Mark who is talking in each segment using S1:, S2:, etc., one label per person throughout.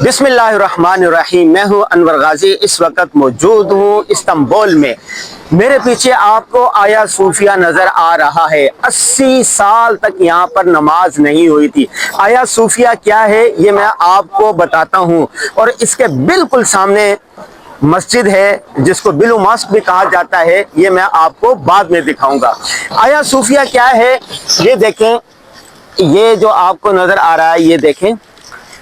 S1: बिस्मिल्लाहिर्रहमानिर्रहीम। मैं हूँ अनवर गाजी, इस वक्त मौजूद हूँ इस्तांबुल में। मेरे पीछे आपको आया सूफिया नज़र आ रहा है। 80 साल तक यहाँ पर नमाज नहीं हुई थी। आया सूफिया क्या है ये मैं आपको बताता हूँ। और इसके बिल्कुल सामने मस्जिद है जिसको बिलू मॉस्क भी कहा जाता है, ये मैं आपको बाद में दिखाऊंगा। आया सूफिया क्या है ये देखें, ये जो आपको नज़र आ रहा है ये देखें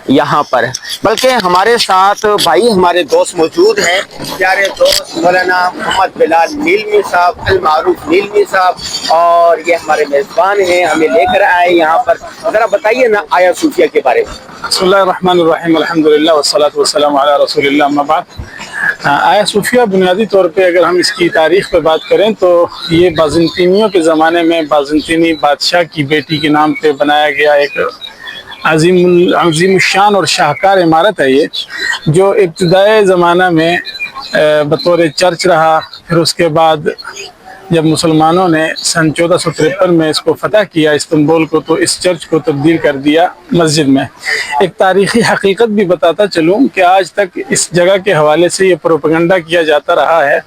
S1: यहाँ पर। बल्कि हमारे साथ भाई हमारे दोस्त मौजूद हैं, प्यारे दोस्त मौलाना मोहम्मद बिलाल नीलमी साहब, अल मारूफ नीलमी साहब, और ये हमारे मेज़बान हैं, हमें लेकर आए यहाँ पर। ज़रा बताइए ना आया सूफिया के बारे में।
S2: बिस्मिल्लाहिर्रहमानिर्रहीम, अल्हम्दुलिल्लाह वस्सलातु वस्सलामु अला रसूलिल्लाह, अम्मा बाद। आया सूफिया बुनियादी तौर पे अगर हम इसकी तारीख़ पे बात करें तो ये बाज़ंतीनियों के ज़माने में बाज़ंतीनी बादशाह की बेटी के नाम पे बनाया गया एक अज़ीमुश्शान और शाहकार इमारत है ये, जो इब्तिदाई ज़माना में बतौर चर्च रहा। फिर उसके बाद जब मुसलमानों ने सन 1453 में इसको फतह किया इस्तांबुल को, तो इस चर्च को तब्दील कर दिया मस्जिद में। एक तारीख़ी हकीकत भी बताता चलूँ कि आज तक इस जगह के हवाले से ये प्रोपेगेंडा किया जाता रहा है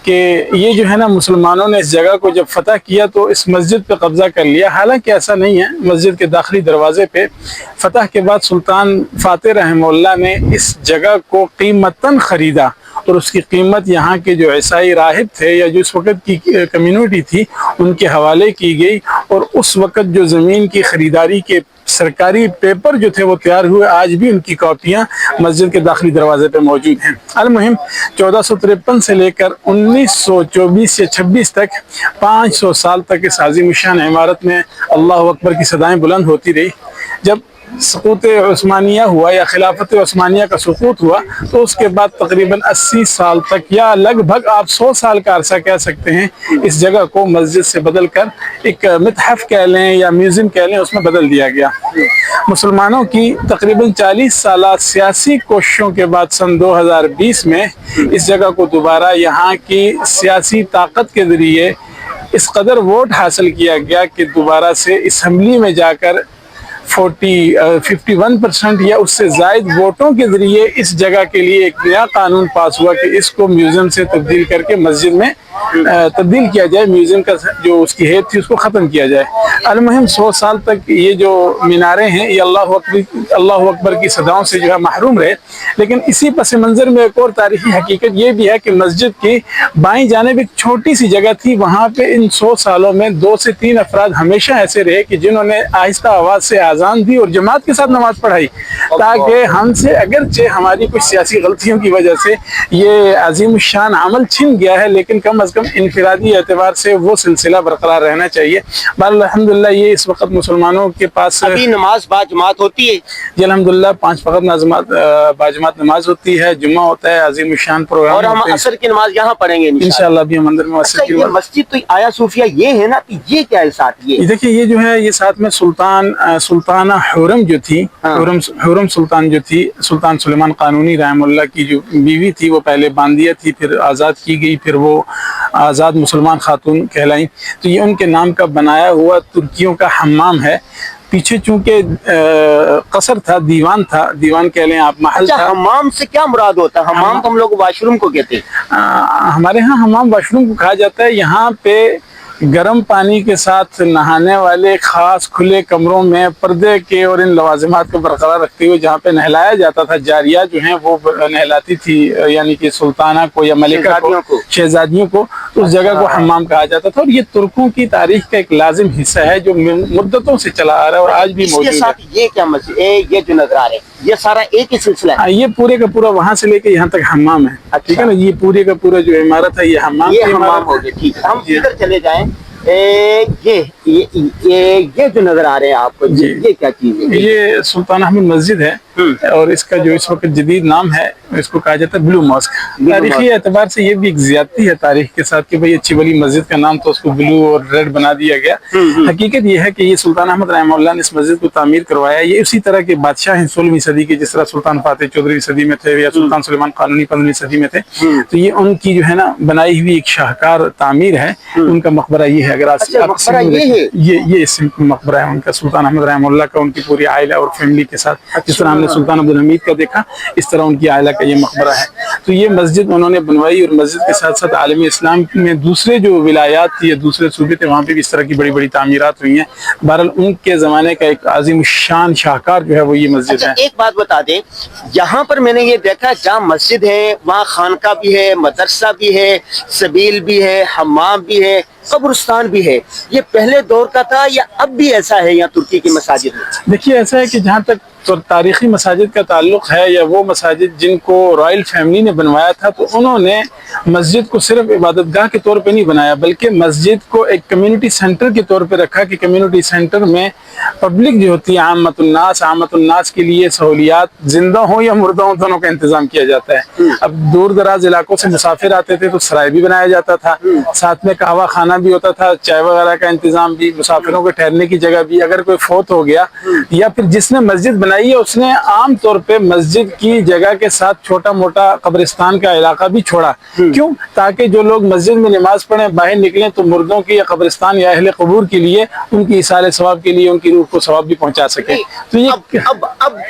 S2: कि ये जो है ना, मुसलमानों ने इस जगह को जब फतह किया तो इस मस्जिद पे कब्ज़ा कर लिया। हालांकि ऐसा नहीं है। मस्जिद के दाखिली दरवाज़े पे फतह के बाद सुल्तान फातिह रहमतुल्लाह ने इस जगह को कीमतन ख़रीदा, और उसकी कीमत यहाँ के जो ईसाई राहिब थे या जो इस वक्त की कम्युनिटी थी उनके हवाले की गई। और उस वक्त जो ज़मीन की ख़रीदारी के सरकारी पेपर जो थे वो तैयार हुए, आज भी उनकी कॉपियाँ मस्जिद के दाखिली दरवाजे पे मौजूद हैं। अलमुहिम 1453 से लेकर 1924 या 26 तक 500 साल तक इस आज़ीमुश्शान इमारत में अल्लाह अकबर की सदाएं बुलंद होती रही। जब सुकूत उस्मानिया हुआ या खिलाफत उस्मानिया का सुकूत हुआ तो उसके बाद तकरीबन 80 साल तक या लगभग आप 100 साल का अरसा कह सकते हैं, इस जगह को मस्जिद से बदल कर एक मितहफ कह लें या म्यूज़ियम कह लें, उसमें बदल दिया गया। मुसलमानों की तकरीबन 40 साल सियासी कोशिशों के बाद सन 2020 में इस जगह को दोबारा यहाँ की सियासी ताकत के ज़रिए इस कदर वोट हासिल किया गया कि दोबारा से असम्बली में जाकर 51% या उससे ज़ायद वोटों के ज़रिए इस जगह के लिए एक नया कानून पास हुआ कि इसको म्यूज़ियम से तब्दील करके मस्जिद में तब्दील किया जाए। म्यूज़ियम का जो उसकी हैत थी उसको ख़त्म किया जाए। अलमुहिम 100 साल तक ये जो मीनारें हैं ये अल्लाह अकबर की सदाओं से जो है महरूम रहे। लेकिन इसी पस मंज़र में एक और तारीख़ी हकीकत ये भी है कि मस्जिद की बाईं जानिब एक छोटी सी जगह थी, वहाँ पे इन 100 सालों में 2 से 3 अफराद हमेशा ऐसे रहे कि जिन्होंने आहिस्ता आवाज़ से आज़ान दी और जमात के साथ नमाज पढ़ाई, ताकि हमसे अगरचे हमारी कुछ सियासी गलतियों की वजह से ये अज़ीमुश्शान अमल छिन गया है, लेकिन कम अज़ कम इनफरादी एतबार से वो सिलसिला बरकरार रहना चाहिए। अल्हम्दुलिल्लाह ये इस वक्त मुसलमानों के पास
S1: अभी नमाज बाजमात होती है
S2: जी, अल्हम्दुलिल्लाह 5 वक्त बाजमात नमाज होती है, जुम्मा होता है, अज़ीमुश्शान प्रोग्राम।
S1: और हम असर की नमाज यहाँ पढ़ेंगे
S2: इंशाअल्लाह। भी हम अंदर में
S1: ये मस्जिद तो आया सूफिया ये है ना, तो ये क्या है साथ? ये
S2: देखिए, ये जो है ये साथ में सुल्ताना हुरम जो थी, हुरम सुल्तान जो थी, सुल्तान सुलेमान कानूनी रहमतुल्लाह की जो बीवी थी वो पहले बांदिया थी, फिर आज़ाद की गई, फिर वो आज़ाद मुसलमान खातून कहलाई। तो ये उनके नाम का बनाया हुआ तुर्कियों का हम्माम है। पीछे चूंकि कसर था, दीवान था, दीवान कह लें आप, महल था।
S1: हम्माम से क्या मुराद होता है? हम्माम तो हम लोग वाशरूम को कहते हैं।
S2: हमारे यहाँ हम्माम वाशरूम को कहा जाता है। यहाँ पे गर्म पानी के साथ नहाने वाले खास खुले कमरों में पर्दे के और इन लवाजिमात को बरकरार रखते हुए जहाँ पे नहलाया जाता था, जारिया जो हैं वो नहलाती थी, यानी कि सुल्ताना को या मलिका को, शहजादियों को, उस जगह को हम्माम कहा जाता था। और ये तुर्कों की तारीख का एक लाजिम हिस्सा है जो मुद्दतों से चला आ रहा है और आज भी मौजूद है।
S1: ये क्या मस्जिद, ये जो नजर आ रहे हैं ये सारा एक ही सिलसिला है?
S2: ये पूरे का पूरा वहाँ से लेके यहाँ तक हम्माम है। ठीक है ना, ये पूरे का पूरा जो इमारत है ये हम्माम
S1: हो गया। ठीक है, हम इधर चले जाएं। ये जो नजर आ रहे हैं आपको, ये क्या चीज है?
S2: ये सुल्तान अहमद मस्जिद है और इसका जो इस वक्त जदीद नाम है इसको कहा जाता है ब्लू मॉस्क। तारीखी एतबार से ये भी एक ज्यादती है तारीख के साथ कि भाई अच्छी वाली मस्जिद का नाम तो उसको ब्लू और रेड बना दिया गया। हकीकत ये है कि ये सुल्तान अहमद रहमतुल्लाह ने इस मस्जिद को तामीर करवाया। ये उसी तरह के बादशाह हैं 16वीं सदी के, जिस तरह सुल्तान फातेह 14वीं सदी में थे या सुल्तान सुलेमान कानूनी 15वीं सदी में थे। तो ये उनकी जो है ना बनाई हुई एक शाहकार तामीर है। उनका मकबरा ये है। अगर ये इस मकबरा है उनका, सुल्तान अहमद रहमतुल्लाह का, उनकी पूरी आइला और फैमिली के साथ। जिस तरह हमने सुल्तान अब्दुल हमीद का देखा, इस तरह उनकी आइला का ये मकबरा है। तो ये मस्जिद उन्होंने बनवाई और मस्जिद के साथ साथ आलमी इस्लाम में दूसरे जो विलायात थी या दूसरे सूबे थे वहाँ पे भी इस तरह की बड़ी बड़ी तामीरात हुई हैं। बहरहाल उनके ज़माने का एक आज़िम शान शाहकार जो है वो ये मस्जिद है।
S1: एक बात बता दें, यहाँ पर मैंने ये देखा जहाँ मस्जिद है वहाँ खानका भी है, मदरसा भी है, सबील भी है, हम्माम भी है, कब्रिस्तान भी है। ये पहले दौर का था या अब भी ऐसा है यहाँ तुर्की की मसाजिद में?
S2: देखिए ऐसा है कि जहाँ तक तो तारीखी मसाजिद का ताल्लुक है या वो मसाजिद जिनको रॉयल फैमिली ने बनवाया था, तो उन्होंने मस्जिद को सिर्फ इबादतगाह के तौर पे नहीं बनाया बल्कि मस्जिद को एक कम्युनिटी सेंटर के तौर पे रखा कि कम्युनिटी सेंटर में पब्लिक जो होती है आमतुन्नास के लिए सहूलियात जिंदा हो या मुर्दा हो दोनों का इंतजाम किया जाता है। अब दूर दराज इलाकों से मुसाफिर आते थे तो सराय भी बनाया जाता था, साथ में कहवा खाना भी होता था, चाय वगैरह का इंतजाम भी, मुसाफिरों के ठहरने की जगह भी। अगर कोई फौत हो गया या फिर जिसने मस्जिद बनाई है उसने आम तौर पे मस्जिद की जगह के साथ छोटा मोटा कब्रिस्तान का इलाका भी छोड़ा। क्यों? ताकि जो लोग मस्जिद में नमाज पढ़ें बाहर निकलें तो मुर्दों की या कब्रिस्तान या अहले कबूर के लिए उनकी इसाले सवाब के लिए उनकी रूह को सवाब भी पहुंचा सके। तो ये
S1: अब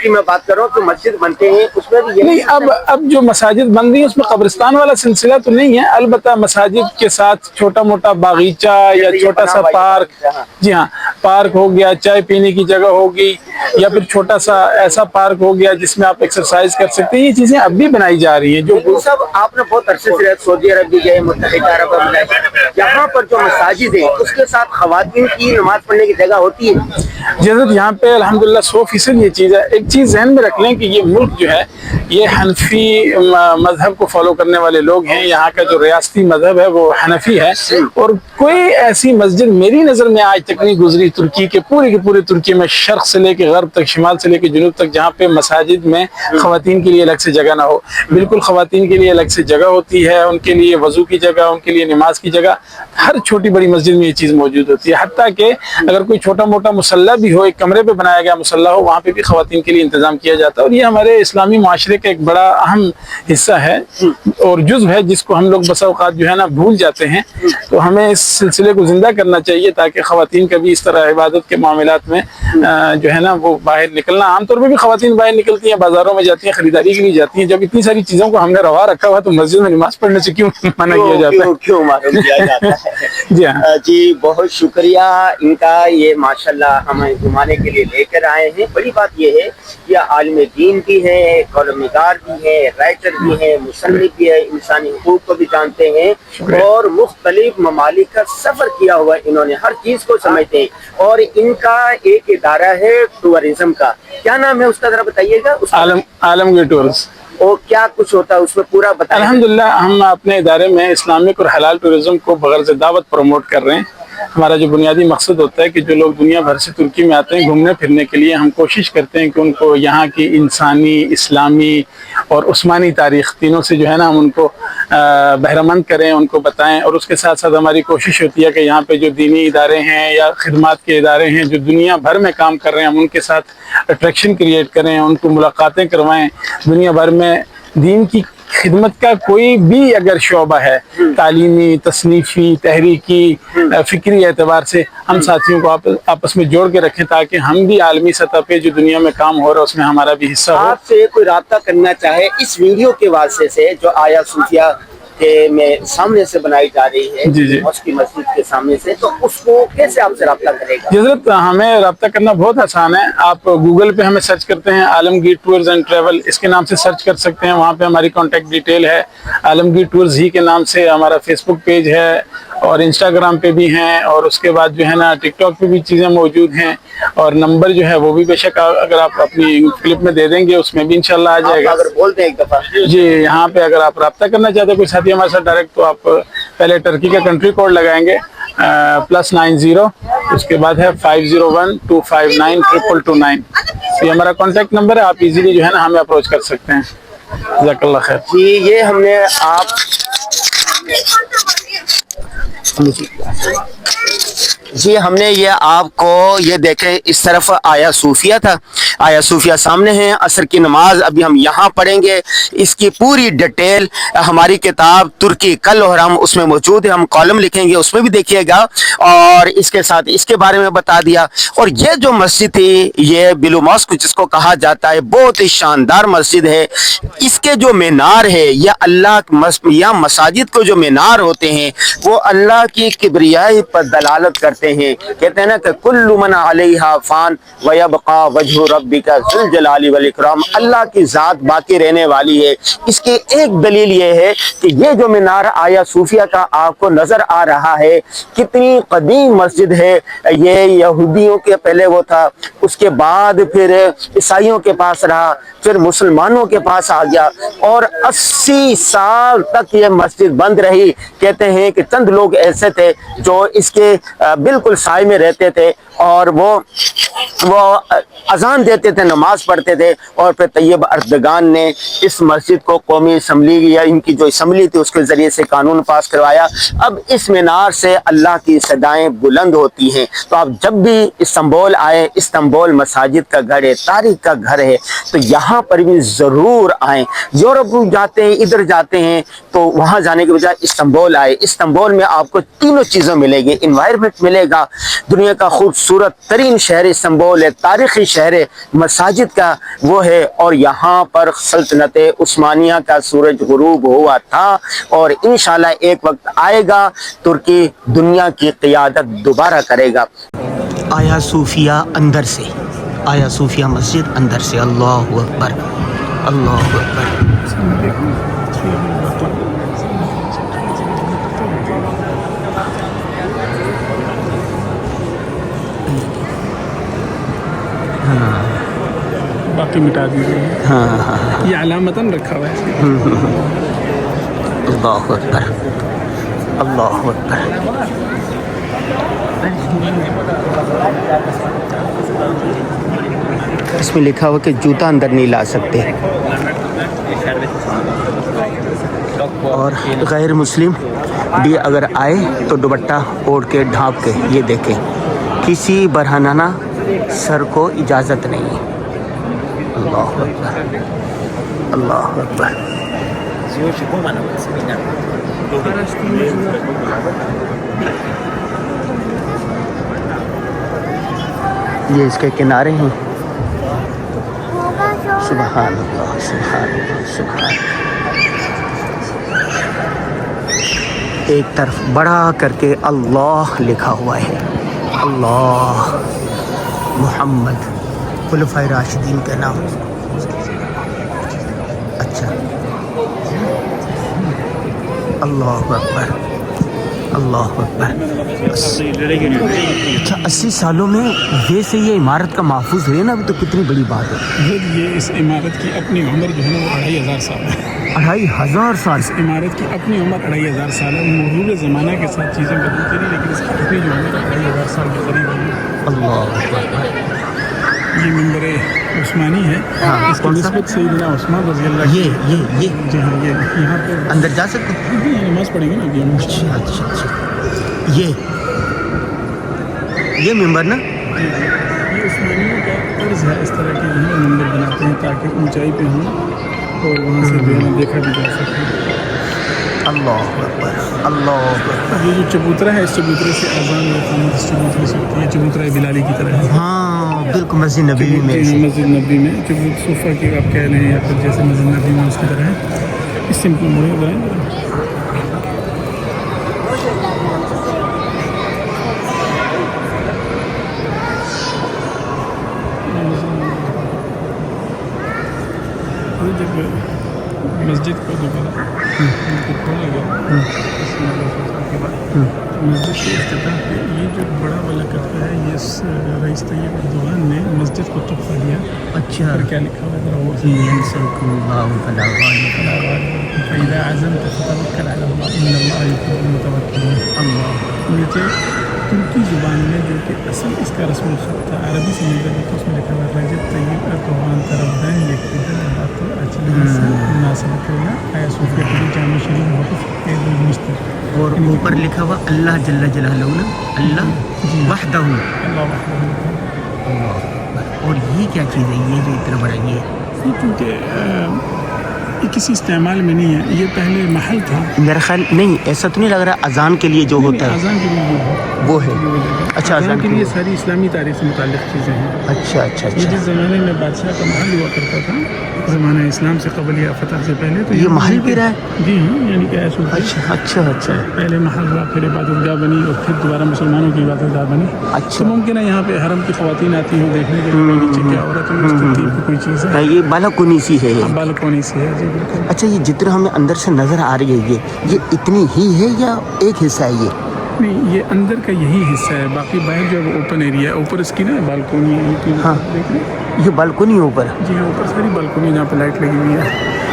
S1: की मैं बात कर रहा हूँ तो मस्जिद बनते हैं उसमें भी
S2: नहीं, अब जो मसाजिद बन रही है उसमें कब्रिस्तान वाला सिलसिला तो नहीं है। अलबत्ता मसाजिद के साथ छोटा मोटा बागीचा या छोटा सा पार्क, जी हाँ, पार्क हो गया, चाय पीने की जगह होगी या फिर छोटा सा ऐसा पार्क हो गया जिसमें आप एक्सरसाइज कर सकते हैं। ये चीजें अब भी बनाई जा रही हैं। जो
S1: सब आपने बहुत अरसे से सऊदी अरब भी गए, मुत्तहिदा अरब अमीरात, यहाँ पर जो मसाजिद है उसके साथ खवातीन की नमाज पढ़ने की जगह होती है।
S2: जरूरत यहाँ पे अल्हम्दुलिल्लाह 100% ये चीज़ है। एक चीज़ ज़हन में रख लें कि ये मुल्क जो है ये हनफी मजहब को फॉलो करने वाले लोग हैं। यहाँ का जो रियासती मजहब है वो हनफी है और कोई ऐसी मस्जिद मेरी नज़र में आज तक नहीं गुजरी तुर्की के पूरे तुर्की में, शर्क से लेके गर्ब तक, शिमाल से लेके जुनूब तक, जहाँ पे मसाजिद में खवातीन के लिए अलग से जगह ना हो। बिल्कुल खवातीन के लिए अलग से जगह होती है, उनके लिए वजू की जगह, उनके लिए नमाज की जगह, हर छोटी बड़ी मस्जिद में ये चीज़ मौजूद होती है। हत्ता कि अगर कोई छोटा मोटा मुसल्ला भी हो, एक कमरे पे बनाया गया मुसल्ला हो, वहाँ पे भी खवातीन के लिए इंतजाम किया जाता है। और ये हमारे इस्लामी माशरे का एक बड़ा अहम हिस्सा है और जुज़्व है जिसको हम लोग बसा औक़ात जो है ना भूल जाते हैं। तो हमें इस सिलसिले को जिंदा करना चाहिए ताकि खवातीन का भी इस तरह इबादत के मामलात में जो है ना वो बाहर निकलना। आमतौर पर भी खवातीन बाहर निकलती हैं, बाजारों में जाती हैं, खरीदारी के लिए जाती हैं। जब इतनी सारी चीज़ों को हमने रवा रखा हुआ तो मस्जिद में नमाज पढ़ने से क्यों मना किया जाता है?
S1: क्यों मालूम किया जाता है?
S2: जी हाँ
S1: जी, बहुत शुक्रिया इनका, ये माशाल्लाह हमें घुमाने के लिए लेकर आए हैं। बड़ी बात ये है कि आलिम दीन भी है, कॉलमनिगार भी है, राइटर भी है, मुसन्निफ भी है, इंसानी हुकूक को भी जानते हैं और मुख्तलिफ ममालिक का सफर किया हुआ इन्होंने, हर चीज को समझते हैं। और इनका एक इदारा है टूरिज्म का, क्या नाम है उसका जरा बताइएगा?
S2: आलमगीर टूर्स।
S1: और क्या कुछ होता है उसमें पूरा बताइए।
S2: अल्हम्दुलिल्लाह हम अपने इदारे में इस्लामिक और हलाल टूरिज्म को बगैर से दावत प्रमोट कर रहे हैं। हमारा जो बुनियादी मकसद होता है कि जो लोग दुनिया भर से तुर्की में आते हैं घूमने फिरने के लिए, हम कोशिश करते हैं कि उनको यहाँ की इंसानी, इस्लामी और उस्मानी तारीख़ तीनों से जो है ना हम उनको बहरामंद करें, उनको बताएं। और उसके साथ साथ हमारी कोशिश होती है कि यहाँ पे जो दीनी इदारे हैं या खिदमत के इदारे हैं जो दुनिया भर में काम कर रहे हैं, हम उनके साथ अट्रैक्शन क्रिएट करें, उनको मुलाकातें करवाएं। दुनिया भर में दीन की खिदमत का कोई भी अगर शोबा है, तालीमी, तसनीफ़ी, तहरीकी, फ़िक्री एतबार से, हम साथियों को आपस में जोड़ के रखें ताकि हम भी आलमी सतह पे जो दुनिया में काम हो रहा है उसमें हमारा भी हिस्सा हो।
S1: आपसे कोई राब्ता करना चाहे इस वीडियो के वास्ते से जो आया सूफिया के में सामने से बनाई जा रही है,
S2: जी
S1: मस्जिद की मस्जिद के सामने से, तो उसको कैसे आपसे राब्ता करेगा?
S2: हज़रत हमें राब्ता करना बहुत आसान है। आप गूगल पे हमें सर्च करते हैं, आलमगीर टूर्स एंड ट्रैवल इसके नाम से सर्च कर सकते हैं। वहाँ पे हमारी कॉन्टैक्ट डिटेल है। आलमगीर टूर्स ही के नाम से हमारा फेसबुक पेज है और इंस्टाग्राम पे भी हैं और उसके बाद जो है ना टिकटॉक पे भी चीज़ें मौजूद हैं। और नंबर जो है वो भी बेशक अगर आप अपनी क्लिप में दे देंगे उसमें भी इंशाल्लाह आ जाएगा।
S1: अगर बोल दें एक दफ़ा
S2: जी, यहाँ पे अगर आप राब्ता करना चाहते हैं कोई साथी हमारे साथ डायरेक्ट, तो आप पहले टर्की का कंट्री कोड लगाएंगे +90, उसके बाद है 501-259-2229। ये हमारा कॉन्टैक्ट नंबर है, आप इजीली जो है ना हमें अप्रोच कर सकते हैं। जज़ाकल्लाह खैर।
S1: जी ये हमने आप जी हमने ये आपको ये देखें इस तरफ आया सूफिया था, आया सूफिया सामने है। असर की नमाज अभी हम यहाँ पढ़ेंगे। इसकी पूरी डिटेल हमारी किताब तुर्की कल और हम उसमें मौजूद है, हम कॉलम लिखेंगे उसमें भी देखिएगा। और इसके साथ इसके बारे में बता दिया। और ये जो मस्जिद थी ये बिलू मॉस्क जिसको कहा जाता है, बहुत ही शानदार मस्जिद है। इसके जो मीनार है ये अल्लाह या मसाजिद को जो मीनार होते हैं वो अल्लाह की किबरियाई पर दलालत करते हैं। कहते हैं ना कि कुल्लु मन अलैहा फान व यबका वजहु रब्बिका ज़ुल जलाली वल इकराम, अल्लाह की ज़ात बाकी रहने वाली है। इसकी एक दलील ये है कि ये जो मीनार आया सूफिया का आपको नजर आ रहा है कितनी कदीम मस्जिद है। ये यहूदियों के पहले वो था, उसके बाद फिर ईसाइयों के पास रहा, फिर मुसलमानों के पास आ गया और 80 साल तक ये मस्जिद बंद रही। कहते हैं कि चंद लोग ऐसे थे जो इसके बिल्कुल साए में रहते थे और वो अजान देते थे, नमाज पढ़ते थे। और फिर तैयब अर्दगान ने इस मस्जिद को कौमी असम्बली या इनकी जो असम्बली थी उसके ज़रिए से कानून पास करवाया। अब इस मीनार से अल्लाह की सदाएं बुलंद होती हैं। तो आप जब भी इस्तांबुल आए, इस्तांबुल मसाजिद का घर है, तारीख का घर है, तो यहाँ पर भी ज़रूर आएँ। यूरोप जाते हैं, इधर जाते हैं, तो वहाँ जाने के बजाय इस्तांबुल आए। इस्तांबुल में आपको तीनों चीज़ें मिलेगी, इन्वायरमेंट मिलेगा, दुनिया का खूबसूरत तरीन शहर इस्तांबुल है, तारीख़ी शहर है, मसाजिद का वो है। और यहाँ पर सल्तनत उस्मानिया का सूरज गुरूब हुआ था और इंशाल्लाह एक वक्त आएगा तुर्की दुनिया की क़ियादत दोबारा करेगा। आया सूफिया अंदर से, आया सूफिया मस्जिद अंदर से। अल्लाहु अकबर, अल्लाहु अकबर।
S2: बाकी मिटा दीजिए।
S1: हाँ हाँ
S2: ये अलामतन रखा हुआ है।
S1: अल्लाहु अकबर, अल्लाहु अकबर। इसमें लिखा हुआ कि जूता अंदर नहीं ला सकते और गैर मुस्लिम भी अगर आए तो दुपट्टा ओढ़ के ढाँप के, ये देखें, किसी बरहनाना सर को इजाज़त नहीं है। अल्लाहु अकबर, अल्लाहु अकबर। ये इसके किनारे हैं। सुभान अल्लाह, सुभान अल्लाह, सुभान। एक तरफ बड़ा करके अल्लाह लिखा हुआ है, अल्लाह, मोहम्मद, खुलफाए राशिदीन के नाम। अच्छा, अल्लाह अकबर, अल्लाह अकबर। अच्छा, 80 सालों में वैसे ये इमारत का महफूज है ना, अभी तो कितनी बड़ी बात है।
S2: ये इस इमारत की अपनी उम्र जो है ना वो 2500 साल है।
S1: 2500 साल।
S2: इस इमारत की अपनी उम्र 2500 साल है। मरूर ज़माना के साथ चीज़ें बदलती रही लेकिन इसकी अपनी जो उम्र 2500 साल के करीब है।
S1: अल्लाह,
S2: ये मिंबर उस्मानी है।
S1: हाँ,
S2: इसकी निस्बत सैयदना उस्मान रज़ी अल्लाह
S1: ये
S2: जी हाँ, ये यहाँ पे
S1: अंदर जा सकते हैं।
S2: ये नमाज़ पढ़ेंगे ना अभी हम।
S1: अच्छा अच्छा अच्छा, ये मिंबर ना,
S2: ये उस्मानियों का तर्ज है। इस तरह के जो है मंदिर बनाते हैं ताकि ऊंचाई पे हों और वहाँ से जो है देखा भी जा सके।
S1: अल्लाह अकबर, अल्लाह अकबर।
S2: ये जो चबूतरा है, इस चबूतरे से अज़ान और इक़ामत इस चबूतरे से होती है। चबूतरा बिलाली की तरह है।
S1: हाँ बिल्कुल, मस्जिद नबी में से।
S2: मस्जिद नबी में सोफ़ा की आप कह रहे हैं या फिर जैसे मस्जिद नबी में उसकी तरह है। इस सिंपल मुड़े बनाए। जब मस्जिद को दोबारा खोला गया के बाद मस्जिद के इफ्तिताह पे ये जो बड़ा वाला करता है, ये रईस तैयब अर्दोग़ान ने मस्जिद को तोहफा दिया। अच्छा, और क्या लिखा हुआ है वो? फ़इज़ा अज़म्त फ़तवक्कल अलल्लाह इन्नल्लाह युहिब्बुल मुतवक्किलीन। नीचे तुर्की ज़ुबान में जो कि असल इसका रस्मुल ख़त था, अरबी से निकल तो उसमें लिखा हुआ रजब तैयब अर्दोग़ान तरफ़दान यकीदन बात अचली से
S1: اور اوپر لکھا ہوا اللہ جل جلالہ اللہ وحدہ. اور یہ کیا چیز ہے یہ جو اتنا بڑا یہ
S2: کیونکہ یہ کسی استعمال میں نہیں ہے, یہ پہلے محل تھا.
S1: میرا خیال نہیں ایسا تو نہیں لگ رہا اذان کے لیے جو ہوتا ہے
S2: اذان کے لیے
S1: وہ ہے. اچھا
S2: اذان کے لیے ساری اسلامی تاریخ سے متعلق چیزیں ہیں.
S1: اچھا اچھا
S2: یہ
S1: اچھا.
S2: جس زمانے میں بادشاہ کا محل ہوا کرتا تھا زمانہ اسلام سے قبل یا فتح سے پہلے, تو
S1: یہ محل بھی رہا ہے؟
S2: جی ہاں, یعنی کہ ایسا
S1: اچھا اچھا اچھا.
S2: پہلے محل ہوا, پھر عبادت گاہ بنی, اور پھر دوبارہ مسلمانوں کی عبادت گاہ بنی.
S1: اچھا.
S2: تو ممکن ہے یہاں پہ حرم کی خواتین آتی ہوں دیکھنے کے لیے نیچے کیا ہو رہا ہے, تو اس ترتیب کی کوئی چیز ہے.
S1: یہ بالکنی سی ہے یہ.
S2: بالکونی سی ہے. جی بالکل.
S1: اچھا یہ جتنا ہمیں اندر سے نظر آ رہی ہے یہ اتنی ہی ہے یا ایک حصہ ہے یہ؟
S2: نہیں, یہ اندر کا یہی حصہ ہے, باقی باہر جو ہے وہ اوپن ایریا ہے. اوپر اس کی نا بالکونی ہے.
S1: ہاں
S2: دیکھ رہے ہیں
S1: یہ بالکنی اوپر
S2: جی ہاں, اوپر ساری بالکونی جہاں پہ لائٹ لگی ہوئی ہے,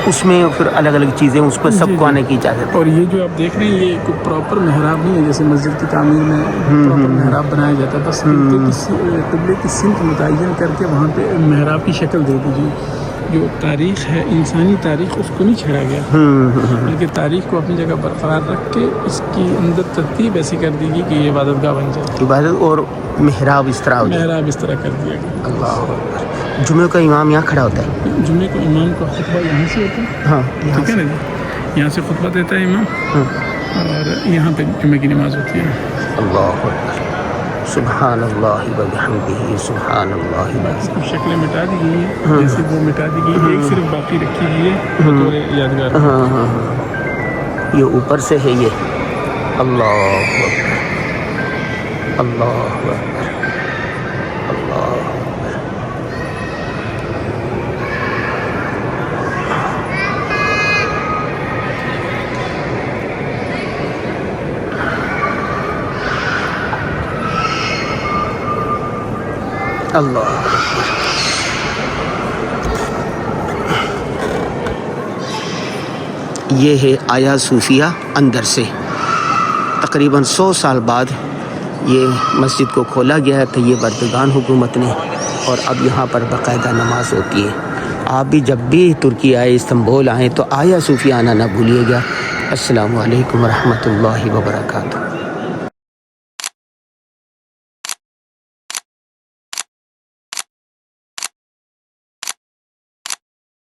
S1: اس میں پھر الگ الگ چیزیں اس پر سب کو آنے کی اجازت ہے.
S2: اور یہ جو آپ دیکھ رہے ہیں یہ کوئی پراپر محراب نہیں ہے جیسے مسجد کی تعمیر میں پراپر محراب بنایا جاتا ہے. بس قبلے کی سمت متعین کر کے وہاں پہ محراب کی شکل دے دیجیے. جو تاریخ ہے انسانی تاریخ اس کو نہیں چھیڑا گیا, بلکہ تاریخ کو اپنی جگہ برقرار رکھ کے اس کی اندر ترتیب ایسی کر دی گئی کہ یہ عبادت گاہ بن جائے.
S1: عبادت اور محراب اس طرح ہوتا ہے.
S2: محراب اس طرح کر دیا گیا.
S1: اللہ اکبر. جمعے کا امام یہاں کھڑا ہوتا ہے.
S2: جمعے کو امام کا خطبہ یہاں سے ہوتا ہے.
S1: ہاں
S2: ٹھیک ہے نا جی, یہاں سے خطبہ دیتا ہے امام, اور یہاں پہ جمعے کی نماز ہوتی ہے.
S1: اللہ اکبر. سبحان اللہ وبحمدہ سبحان اللہ.
S2: اس کی شکلیں مٹا دی گئی ہیں, جیسے وہ مٹا دی گئی, ایک صرف باقی رکھی گئی ہے بطور یادگار.
S1: ہاں ہاں ہاں, یہ اوپر سے ہے یہ. اللہ اکبر اللہ اکبر اللہ اکبر. اللہ یہ ہے آیا صوفیہ اندر سے. تقریباً 100 سال بعد یہ مسجد کو کھولا گیا ہے طیب اردگان حکومت نے, اور اب یہاں پر باقاعدہ نماز ہوتی ہے. آپ بھی جب بھی ترکی آئے, استنبول آئیں تو آیا صوفیہ آنا نہ بھولیے گا. السلام علیکم ورحمۃ اللہ وبرکاتہ.